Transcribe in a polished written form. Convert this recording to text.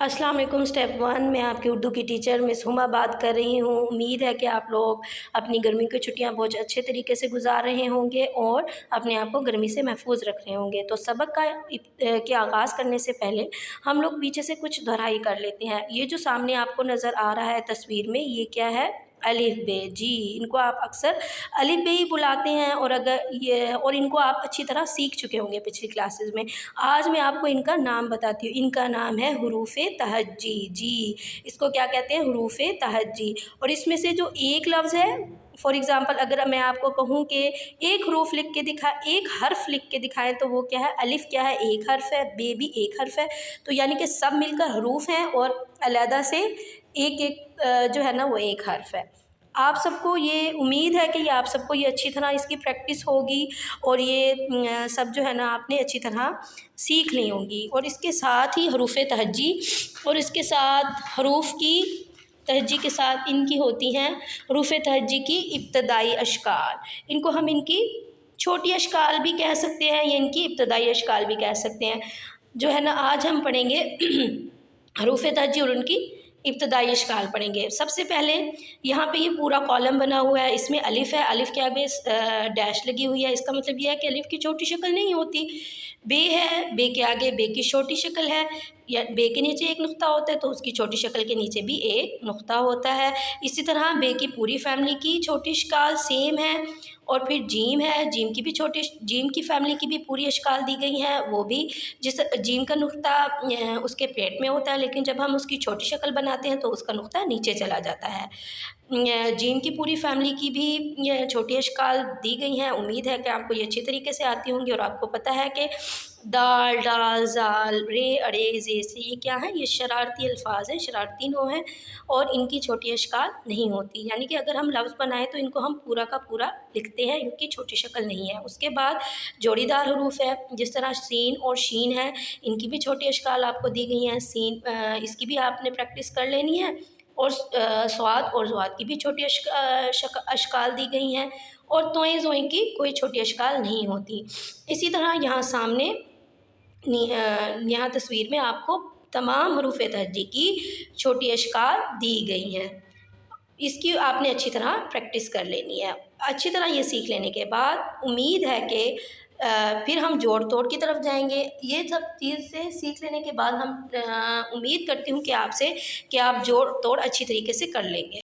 अस्सलाम वालेकुम। स्टेप 1 में आपकी उर्दू की टीचर मिस हुमा बात कर रही हूँ। उम्मीद है कि आप लोग अपनी गर्मी की छुट्टियाँ बहुत अच्छे तरीके से गुजार रहे होंगे और अपने आप को गर्मी से महफूज रख रहे होंगे। तो सबक के आगाज़ करने से पहले हम लोग पीछे से कुछ दोहराई कर लेते हैं। ये जो सामने आपको नज़र आ रहा है तस्वीर में, ये क्या है? अलिफ बे। जी, इनको आप अक्सर अलिफ बे ही बुलाते हैं और इनको आप अच्छी तरह सीख चुके होंगे पिछली क्लासेस में। आज मैं आपको इनका नाम बताती हूँ। इनका नाम है हुरूफ़े तहज्जी। जी, इसको क्या कहते हैं? हुरूफ़े तहज्जी। और इसमें से जो एक लफ्ज़ है, फॉर एग्ज़ाम्पल अगर मैं आपको कहूँ कि एक हरूफ लिख के दिखा एक हर्फ लिख के दिखाएं, तो वो क्या है? अलिफ क्या है? एक हर्फ है। बे भी एक हर्फ है। तो यानी कि सब मिलकर हरूफ हैं और अलहदा से एक एक जो है ना वो एक हर्फ है। आप सबको ये उम्मीद है कि आप सबको ये अच्छी तरह इसकी प्रैक्टिस होगी और ये सब जो है ना आपने अच्छी तरह सीख ली होंगी। और इसके साथ ही हरूफ़े तहज्जी और इसके साथ हरूफ की तहज्जी के साथ इनकी होती हैं हरूफ़े तहज्जी की इब्तदाई अशकाल। इनको हम इनकी छोटी अशकाल भी कह सकते हैं या इनकी इब्तदाई अशकाल भी कह सकते हैं। जो है ना आज हम पढ़ेंगे हरूफ़े तहज्जी और उनकी इब्तदाई अशकाल पढ़ेंगे। सबसे पहले यहाँ पे ये पूरा कॉलम बना हुआ है, इसमें अलिफ़ है। अलिफ़ के आगे डैश लगी हुई है, इसका मतलब यह है कि अलिफ़ की छोटी शक्ल नहीं होती। बे है, बे के आगे बे की छोटी शक्ल है, या बे के नीचे एक नुक्ता होता है तो उसकी छोटी शक्ल के नीचे भी एक नुक्ता होता है। इसी तरह बे की पूरी फैमिली की छोटी अशकाल सेम है। और फिर जीम है, जीम की फैमिली की भी पूरी अशकाल दी गई हैं। वो भी जिस जीम का नुक्ता उसके पेट में होता है, लेकिन जब हम उसकी छोटी शक्ल बनाते हैं तो उसका नुक्ता नीचे चला जाता है। जीम की पूरी फैमिली की भी छोटी अशकाल दी गई हैं। उम्मीद है कि आपको ये अच्छी तरीके से आती होंगी और आपको पता है कि दाल, डाल, जाल, रे, अरे, जे से ये क्या है? ये शरारती अल्फाज हैं, शरारती नो हैं और इनकी छोटी अशकाल नहीं होती। यानी कि अगर हम लफ्ज़ बनाएं तो इनको हम पूरा का पूरा लिखते हैं, इनकी छोटी शक्ल नहीं है। उसके बाद जोड़ीदार हरूफ है, जिस तरह सीन और शीन है, इनकी भी छोटी अशकाल आपको दी गई हैं। सीन इसकी भी आपने प्रैक्टिस कर लेनी है। और स्वाद और ज़वाद की भी छोटी अशकाल दी गई हैं। और तोएं ज़ोएं की कोई छोटी अशकाल नहीं होती। इसी तरह यहाँ सामने यहाँ तस्वीर में आपको तमाम हरूफ़े तहज्जी की छोटी अशकाल दी गई हैं। इसकी आपने अच्छी तरह प्रैक्टिस कर लेनी है। अच्छी तरह ये सीख लेने के बाद उम्मीद है कि फिर हम जोड़ तोड़ की तरफ जाएंगे। ये सब चीज़ से सीख लेने के बाद हम उम्मीद करती हूँ कि आपसे कि आप जोड़ तोड़ अच्छी तरीके से कर लेंगे।